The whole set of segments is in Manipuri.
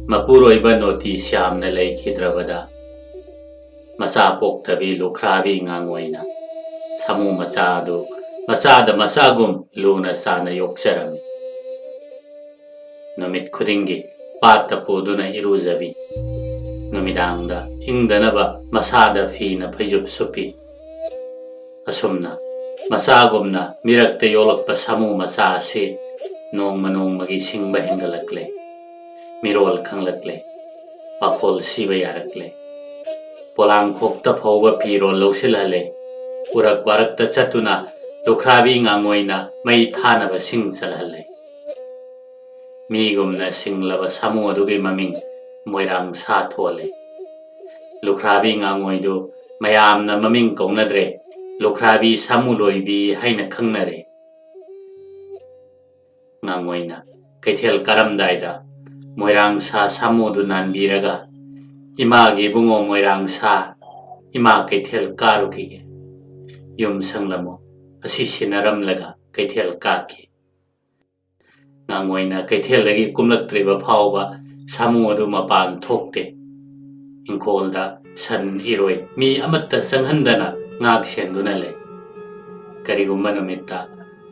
ꯃꯄꯨꯔꯣꯏꯕ ꯅꯣꯇꯤꯁ ꯌꯥꯝꯅ ꯂꯩꯈꯤꯗ꯭ꯔꯕꯗ ꯃꯆꯥ ꯄꯣꯛꯇꯕꯤ ꯂꯨꯈ꯭ꯔꯥꯕꯤ ꯉꯥꯡꯑꯣꯏꯅ ꯁꯥꯃꯨ ꯃꯆꯥ ꯑꯗꯨ ꯃꯆꯥꯗ ꯃꯆꯥꯒꯨꯝ ꯂꯨꯅ ꯆꯥꯅ ꯌꯣꯛꯆꯔꯝꯃꯤ꯫ ꯅꯨꯃꯤꯠ ꯈꯨꯗꯤꯡꯒꯤ ꯄꯥꯠꯇ ꯄꯨꯗꯨꯅ ꯏꯔꯨꯖꯕꯤ, ꯅꯨꯃꯤꯗꯥꯡꯗ ꯏꯪꯗꯅꯕ ꯃꯁꯥꯗ ꯐꯤꯅ ꯐꯩꯖꯨꯞ ꯁꯨꯞꯄꯤ꯫ ꯑꯁꯨꯝꯅ ꯃꯆꯥꯒꯨꯝꯅ ꯃꯤꯔꯛꯇ ꯌꯣꯛꯂꯛꯄ ꯁꯥꯃꯨ ꯃꯆꯥ ꯑꯁꯤ ꯅꯣꯡꯃ ꯅꯣꯡꯃꯒꯤ ꯁꯤꯡꯕ ꯍꯦꯟꯒꯠꯂꯛꯂꯦ, ꯃꯤꯔꯣꯜ ꯈꯪꯂꯛꯂꯦ, ꯄꯥꯈꯣꯜ ꯁꯤꯕ ꯌꯥꯔꯛꯂꯦ, ꯄꯣꯂꯥꯡꯈꯣꯛꯇ ꯐꯥꯎꯕ ꯐꯤꯔꯣꯜ ꯂꯧꯁꯤꯜꯍꯜꯂꯦ, ꯎꯔꯛ ꯋꯥꯔꯛꯇ ꯆꯠꯇꯨꯅ ꯂꯨꯈ꯭ꯔꯥꯕꯤ ꯉꯥꯡꯑꯣꯏꯅ ꯃꯩ ꯊꯥꯅꯕ ꯁꯤꯡ ꯆꯜꯍꯜꯂꯦ꯫ ꯃꯤꯒꯨꯝꯅ ꯁꯤꯡꯂꯕ ꯁꯥꯃꯨ ꯑꯗꯨꯒꯤ ꯃꯃꯤꯡ ꯃꯣꯏꯔꯥꯡ ꯁꯥ ꯊꯣꯜꯂꯦ꯫ ꯂꯨꯈ꯭ꯔꯥꯕꯤ ꯉꯥꯡꯑꯣꯏꯗꯨ ꯃꯌꯥꯝꯅ ꯃꯃꯤꯡ ꯀꯧꯅꯗ꯭ꯔꯦ, ꯂꯨꯈ꯭ꯔꯥꯕꯤ ꯁꯥꯃꯨ ꯂꯣꯏꯕꯤ ꯍꯥꯏꯅ ꯈꯪꯅꯔꯦ꯫ ꯉꯥꯡꯑꯣꯏꯅ ꯀꯩꯊꯦꯜ ꯀꯥꯔꯝꯗꯥꯏꯗ ꯃꯣꯏꯔꯥꯡ ꯁꯥ ꯁꯥꯃꯨꯗꯨ ꯅꯥꯟꯕꯤꯔꯒ, "ꯏꯃꯥꯒꯤ ꯏꯕꯨꯡꯉꯣ ꯃꯣꯏꯔꯥꯡ ꯁꯥ, ꯏꯃꯥ ꯀꯩꯊꯦꯜ ꯀꯥꯔꯨꯈꯤꯒꯦ, ꯌꯨꯝ ꯁꯪꯂꯝꯃꯨ" ꯑꯁꯤ ꯁꯤꯟꯅꯔꯝꯂꯒ ꯀꯩꯊꯦꯜ ꯀꯥꯈꯤ꯫ ꯉꯥꯡꯑꯣꯏꯅ ꯀꯩꯊꯦꯜꯗꯒꯤ ꯀꯨꯝꯂꯛꯇ꯭ꯔꯤꯕ ꯐꯥꯎꯕ ꯁꯥꯃꯨ ꯑꯗꯨ ꯃꯄꯥꯟ ꯊꯣꯛꯇꯦ꯫ ꯏꯪꯈꯣꯜꯗ ꯁꯟ ꯏꯔꯣꯏ ꯃꯤ ꯑꯃꯠꯇ ꯆꯪꯍꯟꯗꯅ ꯉꯥꯛ ꯁꯦꯟꯗꯨꯅ ꯂꯩ꯫ ꯀꯔꯤꯒꯨꯝꯕ ꯅꯨꯃꯤꯠꯇ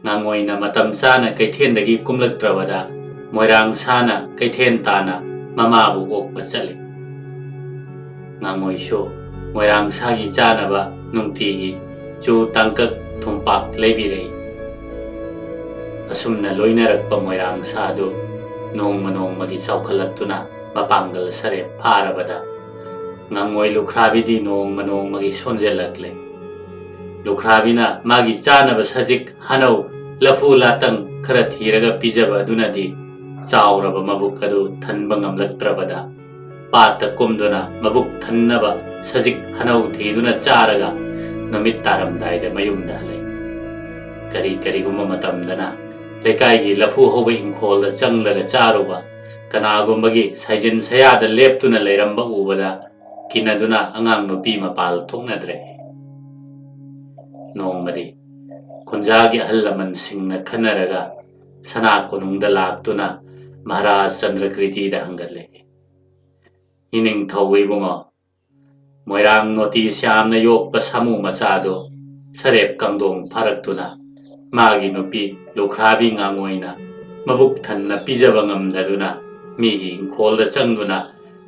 ꯉꯥꯡꯑꯣꯏꯅ ꯃꯇꯝ ꯆꯥꯅ ꯀꯩꯊꯦꯜꯗꯒꯤ ꯀꯨꯝꯂꯛꯇ꯭ꯔꯕꯗ ꯃꯣꯏꯔꯥꯡ ꯁꯥꯅ ꯀꯩꯊꯦꯜ ꯇꯥꯅ ꯃꯃꯥꯕꯨ ꯑꯣꯛꯄ ꯆꯠꯂꯤ꯫ ꯉꯥꯡꯑꯣꯏꯁꯨ ꯃꯣꯏꯔꯥꯡ ꯁꯥꯒꯤ ꯆꯥꯅꯕ ꯅꯨꯡꯇꯤꯒꯤ ꯆꯨ ꯇꯥꯡꯀꯛ ꯊꯨꯝꯄꯥꯛ ꯂꯩꯕꯤꯔꯛꯏ꯫ ꯑꯁꯨꯝꯅ ꯂꯣꯏꯅꯔꯛꯄ ꯃꯣꯏꯔꯥꯡ ꯁꯥꯗꯨ ꯅꯣꯡꯃ ꯅꯣꯡꯃꯒꯤ ꯆꯥꯎꯈꯠꯂꯛꯇꯨꯅ ꯃꯄꯥꯡꯒꯜ ꯁꯔꯦꯞ ꯐꯥꯔꯕꯗ ꯉꯥꯡꯑꯣꯏ ꯂꯨꯈ꯭ꯔꯥꯕꯤꯗꯤ ꯅꯣꯡꯃ ꯅꯣꯡꯃꯒꯤ ꯁꯣꯟꯖꯜꯂꯛꯂꯦ꯫ ꯂꯨꯈ꯭ꯔꯥꯕꯤꯅ ꯃꯥꯒꯤ ꯆꯥꯅꯕ ꯁꯖꯤꯛ, ꯍꯅꯧ, ꯂꯐꯨ ꯂꯥꯇꯪ ꯈꯔ ꯊꯤꯔꯒ ꯄꯤꯖꯕ ꯑꯗꯨꯅꯗꯤ ꯆꯥꯎꯔꯕ ꯃꯕꯨꯛ ꯑꯗꯨ ꯊꯟꯕ ꯉꯝꯂꯛꯇ꯭ꯔꯕꯗ ꯄꯥꯠꯇ ꯀꯨꯝꯗꯨꯅ ꯃꯕꯨꯛ ꯊꯟꯅꯕ ꯁꯖꯤꯛ ꯍꯅꯧ ꯊꯤꯗꯨꯅ ꯆꯥꯔꯒ ꯅꯨꯃꯤꯠ ꯇꯥꯔꯝꯗꯥꯏꯗ ꯃꯌꯨꯝꯗ ꯍꯜꯂꯛꯏ꯫ ꯀꯔꯤꯒꯨꯝꯕ ꯃꯇꯝꯗꯅ ꯂꯩꯀꯥꯏꯒꯤ ꯂꯐꯨ ꯍꯧꯕ ꯏꯪꯈꯣꯜꯗ ꯆꯪꯂꯒ ꯆꯥꯔꯨꯕ ꯀꯅꯥꯒꯨꯝꯕꯒꯤ ꯁꯥꯏꯖꯤꯟ ꯁꯌꯥꯗ ꯂꯦꯞꯇꯨꯅ ꯂꯩꯔꯝꯕ ꯎꯕꯗ ꯀꯤꯅꯗꯨꯅ ꯑꯉꯥꯡ ꯅꯨꯄꯤ ꯃꯄꯥꯜ ꯊꯣꯛꯅꯗ꯭ꯔꯦ꯫ ꯅꯣꯡꯃꯗꯤ ꯈꯨꯟꯖꯥꯒꯤ ꯑꯍꯜ ꯂꯃꯟꯁꯤꯡꯅ ꯈꯟꯅꯔꯒ ꯁꯅꯥ ꯀꯣꯅꯨꯡꯗ ꯂꯥꯛꯇꯨꯅ ꯃꯍꯥꯔꯥꯖ ꯆꯟꯗ꯭ꯔꯀ꯭ꯔꯤꯇꯤꯗ ꯍꯪꯒꯠꯂꯦ, "ꯏꯅꯤꯡꯊꯧ ꯏꯕꯨꯡꯉꯣ, ꯃꯣꯏꯔꯥꯡ ꯅꯣꯇꯤꯁ ꯌꯥꯝꯅ ꯌꯣꯛꯄ ꯁꯥꯃꯨ ꯃꯆꯥꯗꯣ ꯁꯔꯦꯞ ꯀꯥꯡꯗꯣꯡ ꯐꯥꯔꯛꯇꯨꯅ ꯃꯥꯒꯤ ꯅꯨꯄꯤ ꯂꯨꯈ꯭ꯔꯥꯕꯤ ꯉꯥꯡꯑꯣꯏꯅ ꯃꯕꯨꯛ ꯊꯟꯅ ꯄꯤꯖꯕ ꯉꯝꯗꯗꯨꯅ ꯃꯤꯒꯤ ꯏꯪꯈꯣꯜꯗ ꯆꯪꯗꯨꯅ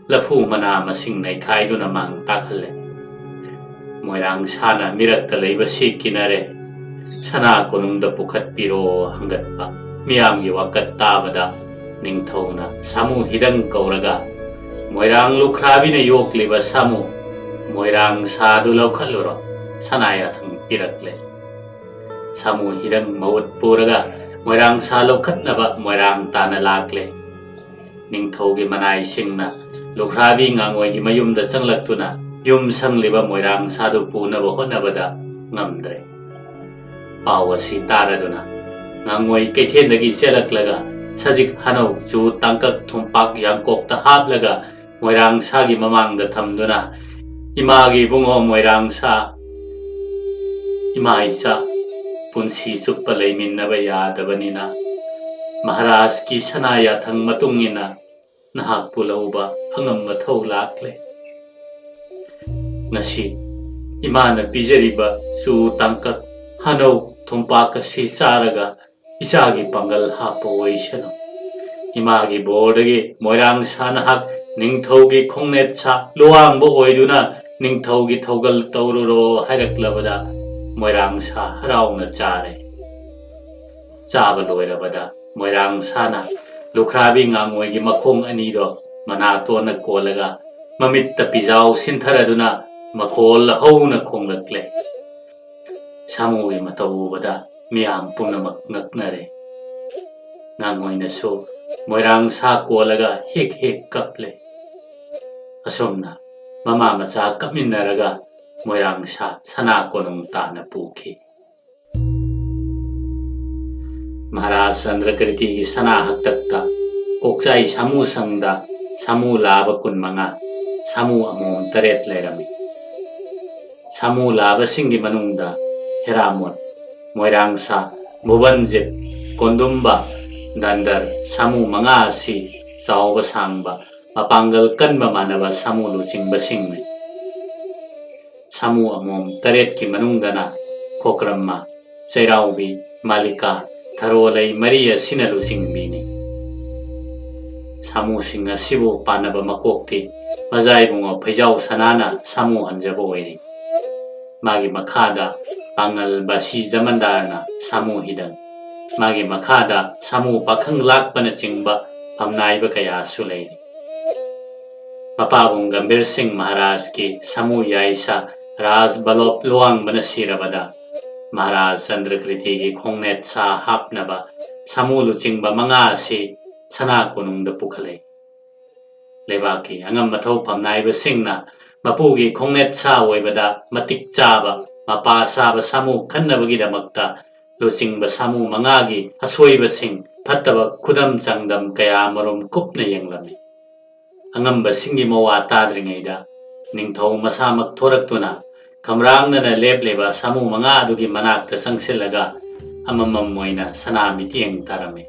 ꯂꯐꯨ ꯃꯅꯥ ꯃꯁꯤꯡ ꯅꯩꯈꯥꯏꯗꯨꯅ ꯃꯥꯡ ꯇꯥꯛꯍꯜꯂꯦ꯫ ꯃꯣꯏꯔꯥꯡ ꯁꯥꯅ ꯃꯤꯔꯛꯇ ꯂꯩꯕꯁꯤ ꯀꯤꯅꯔꯦ, ꯁꯅꯥ ꯀꯣꯅꯨꯡꯗ ꯄꯨꯈꯠꯄꯤꯔꯣ ꯍꯪꯒꯠꯄ ꯃꯤꯌꯥꯝꯒꯤ ꯋꯥꯀꯠ ꯇꯥꯕꯗ ꯅꯤꯡꯊꯧꯅ ꯁꯥꯃꯨ ꯍꯤꯗꯪ ꯀꯧꯔꯒ ꯃꯣꯏꯔꯥꯡ ꯂꯨꯈ꯭ꯔꯥꯕꯤꯅ ꯌꯣꯛꯂꯤꯕ ꯁꯥꯃꯨ ꯃꯣꯏꯔꯥꯡ ꯁꯥꯗꯨ ꯂꯧꯈꯠꯂꯨꯔꯣ ꯁꯅꯥ ꯌꯥꯊꯪ ꯄꯤꯔꯛꯂꯦ꯫ ꯁꯥꯃꯨ ꯍꯤꯗꯪ ꯃꯍꯨꯠ ꯄꯨꯔꯒ ꯃꯣꯏꯔꯥꯡ ꯁꯥ ꯂꯧꯈꯠꯅꯕ ꯃꯣꯏꯔꯥꯡ ꯇꯥꯅ ꯂꯥꯛꯂꯦ꯫ ꯅꯤꯡꯊꯧꯒꯤ ꯃꯅꯥꯏꯁꯤꯡꯅ ꯂꯨꯈ꯭ꯔꯥꯕꯤ ꯉꯥꯡꯑꯣꯏꯒꯤ ꯃꯌꯨꯝꯗ ꯆꯪꯂꯛꯇꯨꯅ ꯌꯨꯝ ꯁꯪꯂꯤꯕ ꯃꯣꯏꯔꯥꯡ ꯁꯥꯗꯨ ꯄꯨꯅꯕ ꯍꯣꯠꯅꯕꯗ ꯉꯝꯗ꯭ꯔꯦ꯫ ꯄꯥꯎ ꯑꯁꯤ ꯇꯥꯔꯗꯨꯅ ꯉꯥꯡꯑꯣꯏ ꯀꯩꯊꯦꯜꯗꯒꯤ ꯆꯦꯜꯂꯛꯂꯒ ꯁꯖꯤꯛ, ꯍꯅꯧ, ꯆꯨ ꯇꯥꯡꯀꯛ ꯊꯨꯝꯄꯥꯛ ꯌꯥꯡꯀꯣꯛꯇ ꯍꯥꯞꯂꯒ ꯃꯣꯏꯔꯥꯡ ꯁꯥꯒꯤ ꯃꯃꯥꯡꯗ ꯊꯝꯗꯨꯅ, "ꯏꯃꯥꯒꯤ ꯏꯕꯨꯡꯉꯣ ꯃꯣꯏꯔꯥꯡ ꯁꯥ, ꯏꯃꯥ ꯏꯆꯥ ꯄꯨꯟꯁꯤ ꯆꯨꯞꯄ ꯂꯩꯃꯤꯟꯅꯕ ꯌꯥꯗꯕꯅꯤꯅ ꯃꯍꯥꯔꯥꯖꯀꯤ ꯁꯅꯥ ꯌꯥꯊꯪ ꯃꯇꯨꯡ ꯏꯟꯅ ꯅꯍꯥꯛꯄꯨ ꯂꯧꯕ ꯑꯉꯝ ꯃꯊꯧ ꯂꯥꯛꯂꯦ꯫ ꯉꯁꯤ ꯏꯃꯥꯅ ꯄꯤꯖꯔꯤꯕ ꯆꯨ ꯇꯥꯡꯀꯛ, ꯍꯅꯧ, ꯊꯨꯝꯄꯥꯛ ꯑꯁꯤ ꯆꯥꯔꯒ ꯏꯆꯥꯒꯤ ꯄꯥꯡꯒꯜ ꯍꯥꯞꯄ ꯑꯣꯏꯁꯅꯨ꯫ ꯏꯃꯥꯒꯤ ꯕꯣꯔꯗꯒꯤ ꯃꯣꯏꯔꯥꯡ ꯁꯥ ꯅꯍꯥꯛ ꯅꯤꯡꯊꯧꯒꯤ ꯈꯣꯡꯅꯦꯠ ꯁꯥ ꯂꯨꯋꯥꯡꯕ ꯑꯣꯏꯗꯨꯅ ꯅꯤꯡꯊꯧꯒꯤ ꯊꯧꯒꯜ ꯇꯧꯔꯨꯔꯣ ꯍꯥꯏꯔꯛꯂꯕꯗ ꯃꯣꯏꯔꯥꯡ ꯁꯥ ꯍꯔꯥꯎꯅ ꯆꯥꯔꯦ꯫ ꯆꯥꯕ ꯂꯣꯏꯔꯕꯗ ꯃꯣꯏꯔꯥꯡ ꯁꯥꯅ ꯂꯨꯈ꯭ꯔꯥꯕꯤ ꯉꯥꯡꯑꯣꯏꯒꯤ ꯃꯈꯣꯡ ꯑꯅꯤꯗꯣ ꯃꯅꯥꯇꯣꯟꯅ ꯀꯣꯜꯂꯒ ꯃꯃꯤꯠꯇ ꯄꯤꯖꯥꯎ ꯁꯤꯟꯊꯔꯗꯨꯅ ꯃꯈꯣꯜ ꯍꯧꯅ ꯈꯣꯡꯂꯛꯂꯦ꯫ ꯁꯥꯃꯨꯒꯤ ꯃꯇꯧ ꯎꯕꯗ ꯃꯤꯌꯥꯝ ꯄꯨꯝꯅꯃꯛ ꯉꯛꯅꯔꯦ꯫ ꯉꯥꯡꯑꯣꯏꯅꯁꯨ ꯃꯣꯏꯔꯥꯡ ꯁꯥ ꯀꯣꯜꯂꯒ ꯍꯦꯛ ꯍꯦꯛ ꯀꯞꯂꯦ꯫ ꯑꯁꯨꯝꯅ ꯃꯃꯥ ꯃꯆꯥ ꯀꯞꯃꯤꯟꯅꯔꯒ ꯃꯣꯏꯔꯥꯡ ꯁꯥ ꯁꯅꯥ ꯀꯣꯅꯨꯡ ꯇꯥꯅ ꯄꯨꯈꯤ꯫ ꯃꯍꯥꯔꯥꯖ ꯆꯟꯗ꯭ꯔꯀ꯭ꯔꯤꯇꯤꯒꯤ ꯁꯅꯥ ꯍꯥꯛꯇꯛꯇ ꯀꯣꯛꯆꯥꯏ ꯁꯥꯃꯨ ꯁꯪꯗ ꯁꯥꯃꯨ ꯂꯥꯕ 25, ꯁꯥꯃꯨ ꯑꯃꯣꯝ 8 ꯂꯩꯔꯝꯃꯤ꯫ ꯁꯥꯃꯨ ꯂꯥꯕꯁꯤꯡꯒꯤ ꯃꯅꯨꯡꯗ ꯍꯦꯔꯥꯃꯣꯠ, ꯃꯣꯏꯔꯥꯡ ꯁꯥ, ꯚꯨꯕꯟꯖꯤꯠ, ꯀꯣꯟꯗꯨꯝꯕ, ꯗꯟꯗꯔ ꯁꯥꯃꯨ 5 ꯑꯁꯤ ꯆꯥꯎꯕ ꯁꯥꯡꯕ ꯃꯄꯥꯡꯒꯜ ꯀꯟꯕ ꯃꯥꯟꯅꯕ ꯁꯥꯃꯨ ꯂꯨꯆꯤꯡꯕꯁꯤꯡꯅꯤ꯫ ꯁꯥꯃꯨ ꯑꯃꯣꯝ 8ꯀꯤ ꯃꯅꯨꯡꯗꯅ ꯈꯣꯀ꯭ꯔꯝꯃ, ꯆꯩꯔꯥꯎꯕꯤ, ꯃꯥꯂꯤꯀꯥ, ꯊꯔꯣꯂꯩ 4 ꯑꯁꯤꯅ ꯂꯨꯆꯤꯡꯕꯤꯅꯤ꯫ ꯁꯥꯃꯨꯁꯤꯡ ꯑꯁꯤꯕꯨ ꯄꯥꯟꯅꯕ ꯃꯀꯣꯛꯇꯤ ꯃꯖꯥꯏꯕꯨꯡꯉꯣ ꯐꯩꯖꯥꯎ ꯁꯅꯥꯅ ꯁꯥꯃꯨ ꯍꯟꯖꯕ ꯑꯣꯏꯔꯤ꯫ ꯃꯥꯒꯤ ꯃꯈꯥꯗ ꯄꯥꯡꯉꯜ ꯕꯥꯁꯤ ꯖꯃꯟꯗꯥꯔꯅ ꯁꯥꯃꯨ ꯍꯤꯗꯪ, ꯃꯥꯒꯤ ꯃꯈꯥꯗ ꯁꯥꯃꯨ ꯄꯥꯈꯪ ꯂꯥꯛꯄꯅꯆꯤꯡꯕ ꯐꯝꯅꯥꯏꯕ ꯀꯌꯥꯁꯨ ꯂꯩꯔꯤ꯫ ꯃꯄꯥꯕꯨꯡ ꯒꯝꯚꯤꯔ ꯁꯤꯡ ꯃꯍꯥꯔꯥꯖꯀꯤ ꯁꯥꯃꯨ ꯌꯥꯏꯁꯥ ꯔꯥꯖ ꯕꯜꯂꯣꯕ ꯂꯨꯋꯥꯡꯕꯅ ꯁꯤꯔꯕꯗ ꯃꯍꯥꯔꯥꯖ ꯆꯟꯗ꯭ꯔꯀ꯭ꯔꯤꯇꯤꯒꯤ ꯈꯣꯡꯅꯦꯠ ꯁꯥ ꯍꯥꯞꯅꯕ ꯁꯥꯃꯨ ꯂꯨꯆꯤꯡꯕ 5 ꯑꯁꯤ ꯁꯅꯥ ꯀꯣꯅꯨꯡꯗ ꯄꯨꯈꯠꯂꯛꯏ꯫ ꯂꯩꯕꯥꯛꯀꯤ ꯑꯉꯝ ꯃꯊꯧ ꯐꯝꯅꯥꯏꯕꯁꯤꯡꯅ ꯃꯄꯨꯒꯤ ꯈꯣꯡꯅꯦꯠ ꯁꯥ ꯑꯣꯏꯕꯗ ꯃꯇꯤꯛ ꯆꯥꯕ ꯃꯄꯥ ꯁꯥꯕ ꯁꯥꯃꯨ ꯈꯟꯅꯕꯒꯤꯗꯃꯛꯇ ꯂꯨꯆꯤꯡꯕ ꯁꯥꯃꯨ 5ꯒꯤ ꯑꯁꯣꯏꯕꯁꯤꯡ ꯐꯠꯇꯕ ꯈꯨꯗꯝ ꯆꯥꯡꯗꯝ ꯀꯌꯥꯃꯔꯨꯝ ꯀꯨꯞꯅ ꯌꯦꯡꯂꯝꯃꯤ꯫ ꯑꯉꯝꯕꯁꯤꯡꯒꯤ ꯃꯋꯥ ꯇꯥꯗ꯭ꯔꯤꯉꯩꯗ ꯅꯤꯡꯊꯧ ꯃꯁꯥꯃꯛ ꯊꯣꯔꯛꯇꯨꯅ ꯈꯝꯔꯥꯡꯅꯅ ꯂꯦꯞꯂꯤꯕ ꯁꯥꯃꯨ 5 ꯑꯗꯨꯒꯤ ꯃꯅꯥꯛꯇ ꯆꯪꯁꯤꯜꯂꯒ ꯑꯃꯃꯝ ꯑꯣꯏꯅ ꯁꯅꯥ ꯃꯤꯠꯌꯦꯡ ꯇꯥꯔꯝꯃꯤ꯫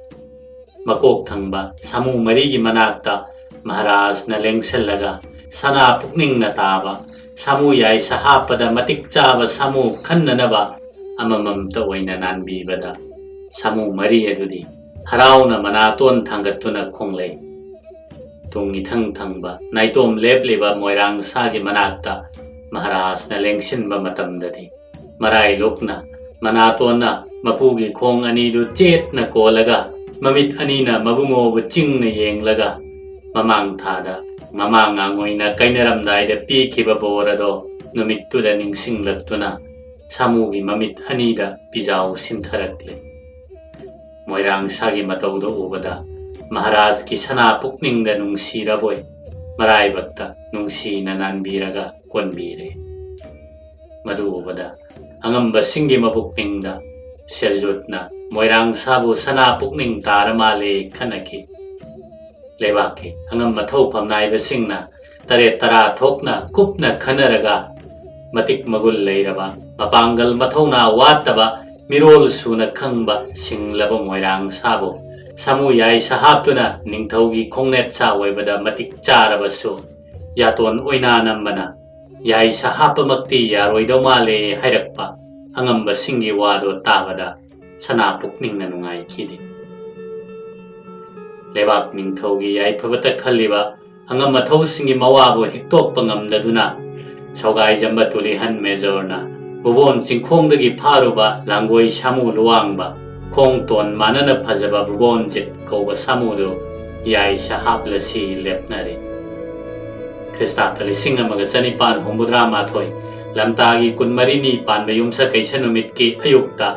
ꯃꯀꯣꯛ ꯊꯪꯕ ꯁꯥꯃꯨ 4ꯒꯤ ꯃꯅꯥꯛꯇ ꯃꯍꯥꯔꯥꯖꯅ ꯂꯦꯡꯁꯤꯜꯂꯒ ꯁꯅꯥ ꯄꯨꯛꯅꯤꯡꯅ ꯇꯥꯕ ꯁꯥꯃꯨ ꯌꯥꯏꯁꯥ ꯍꯥꯞꯄꯗ ꯃꯇꯤꯛ ꯆꯥꯕ ꯁꯥꯃꯨ ꯈꯟꯅꯅꯕ ꯑꯃꯃꯝꯇ ꯑꯣꯏꯅ ꯅꯥꯟꯕꯤꯕꯗ ꯁꯥꯃꯨ 4 ꯑꯗꯨꯗꯤ ꯍꯔꯥꯎꯅ ꯃꯅꯥꯇꯣꯟ ꯊꯥꯡꯒꯠꯇꯨꯅ ꯈꯣꯡꯂꯩ꯫ ꯇꯨꯡ ꯏꯊꯪ ꯊꯪꯕ ꯅꯥꯏꯇꯣꯝ ꯂꯦꯞꯂꯤꯕ ꯃꯣꯏꯔꯥꯡ ꯁꯥꯒꯤ ꯃꯅꯥꯛꯇ ꯃꯍꯥꯔꯥꯖꯅ ꯂꯦꯡꯁꯤꯟꯕ ꯃꯇꯝꯗꯗꯤ ꯃꯔꯥꯏ ꯂꯨꯛꯅ ꯃꯅꯥꯇꯣꯟꯅ ꯃꯄꯨꯒꯤ ꯈꯣꯡ ꯑꯅꯤꯗꯨ ꯆꯦꯠꯅ ꯀꯣꯜꯂꯒ ꯃꯃꯤꯠ ꯑꯅꯤꯅ ꯃꯕꯨꯡꯉꯣꯕꯨ ꯆꯤꯡꯅ ꯌꯦꯡꯂꯒ ꯃꯃꯥꯡ ꯊꯥꯗ ꯃꯃꯥ ꯉꯥꯡꯉꯣꯏꯅ ꯀꯥꯏꯅꯔꯝꯗꯥꯏꯗ ꯄꯤꯈꯤꯕ ꯕꯣꯔ ꯑꯗꯣ ꯅꯨꯃꯤꯠꯇꯨꯗ ꯅꯤꯡꯁꯤꯡꯂꯛꯇꯨꯅ ꯁꯥꯃꯨꯒꯤ ꯃꯃꯤꯠ ꯑꯅꯤꯗ ꯄꯤꯖꯥꯎ ꯁꯤꯟꯊꯔꯛꯂꯦ꯫ ꯃꯣꯏꯔꯥꯡ ꯁꯥꯒꯤ ꯃꯇꯧꯗꯨ ꯎꯕꯗ ꯃꯍꯥꯔꯥꯖꯀꯤ ꯁꯅꯥ ꯄꯨꯛꯅꯤꯡꯗ ꯅꯨꯡꯁꯤꯔꯕꯣꯏ ꯃꯔꯥꯏꯕꯛꯇ ꯅꯨꯡꯁꯤꯅ ꯅꯥꯟꯕꯤꯔꯒ ꯀꯣꯟꯕꯤꯔꯦ꯫ ꯃꯗꯨ ꯎꯕꯗ ꯑꯉꯝꯕꯁꯤꯡꯒꯤ ꯃꯄꯨꯛꯅꯤꯡꯗ ꯁꯤꯔꯖꯨꯠꯅ ꯃꯣꯏꯔꯥꯡ ꯁꯥꯕꯨ ꯁꯅꯥ ꯄꯨꯛꯅꯤꯡ ꯇꯥꯔ ꯃꯥꯜꯂꯦ ꯈꯟꯅꯈꯤ꯫ ꯂꯩꯕꯥꯛꯀꯤ ꯑꯉꯝ ꯃꯊꯧ ꯐꯝꯅꯥꯏꯕꯁꯤꯡꯅ 9-10 ꯊꯣꯛꯅ ꯀꯨꯞꯅ ꯈꯟꯅꯔꯒ ꯃꯇꯤꯛ ꯃꯒꯨꯟ ꯂꯩꯔꯕ ꯃꯄꯥꯡꯒꯜ ꯃꯊꯧꯅꯥ ꯋꯥꯠꯇꯕ ꯃꯤꯔꯣꯜ ꯁꯨꯅ ꯈꯪꯕ ꯁꯤꯡꯂꯕ ꯃꯣꯏꯔꯥꯡ ꯁꯥꯕꯨ ꯁꯥꯃꯨ ꯌꯥꯏꯁꯥ ꯍꯥꯞꯇꯨꯅ ꯅꯤꯡꯊꯧꯒꯤ ꯈꯣꯡꯅꯦꯠ ꯁꯥ ꯑꯣꯏꯕꯗ ꯃꯇꯤꯛ ꯆꯥꯔꯕꯁꯨ ꯌꯥꯇꯣꯟ ꯑꯣꯏꯅꯥ ꯅꯝꯕꯅ ꯌꯥꯏꯁꯥ ꯍꯥꯞꯄꯃꯛꯇꯤ ꯌꯥꯔꯣꯏꯗꯧ ꯃꯥꯜꯂꯦ ꯍꯥꯏꯔꯛꯄ ꯑꯉꯝꯕꯁꯤꯡꯒꯤ ꯋꯥꯗꯣ ꯇꯥꯕꯗ ꯁꯅꯥ ꯄꯨꯛꯅꯤꯡꯅ ꯅꯨꯡꯉꯥꯏꯈꯤꯗꯦ꯫ ꯂꯩꯕꯥꯛ ꯅꯤꯡꯊꯧꯒꯤ ꯌꯥꯏꯐꯕꯇ ꯈꯜꯂꯤꯕ ꯑꯉꯝ ꯃꯊꯧꯁꯤꯡꯒꯤ ꯃꯋꯥꯕꯨ ꯍꯤꯛꯇꯣꯛꯄ ꯉꯝꯗꯗꯨꯅ ꯁꯧꯒꯥꯏꯖꯝꯕ ꯇꯨꯂꯤꯍꯟ ꯃꯦꯖꯣꯔꯅ ꯕꯨꯕꯣꯟ ꯆꯤꯡꯈꯣꯡꯗꯒꯤ ꯐꯥꯔꯨꯕ ꯂꯥꯡꯒꯣꯏ ꯁꯥꯃꯨ ꯂꯨꯋꯥꯡꯕ ꯈꯣꯡꯇꯣꯟ ꯃꯥꯟꯅꯅ ꯐꯖꯕ ꯕꯨꯕꯣꯟꯖꯤꯠ ꯀꯧꯕ ꯁꯥꯃꯨꯗꯨ ꯌꯥꯏꯁꯥ ꯍꯥꯞꯂꯁꯤ ꯂꯦꯞꯅꯔꯦ꯫ ꯈ꯭ꯔꯤꯁꯇꯥꯕꯇ 1962 ꯂꯝꯇꯥꯒꯤ 24ꯅꯤ ꯄꯥꯟꯕ ꯌꯨꯝꯁꯀꯩꯁ ꯅꯨꯃꯤꯠꯀꯤ ꯑꯌꯨꯛꯇ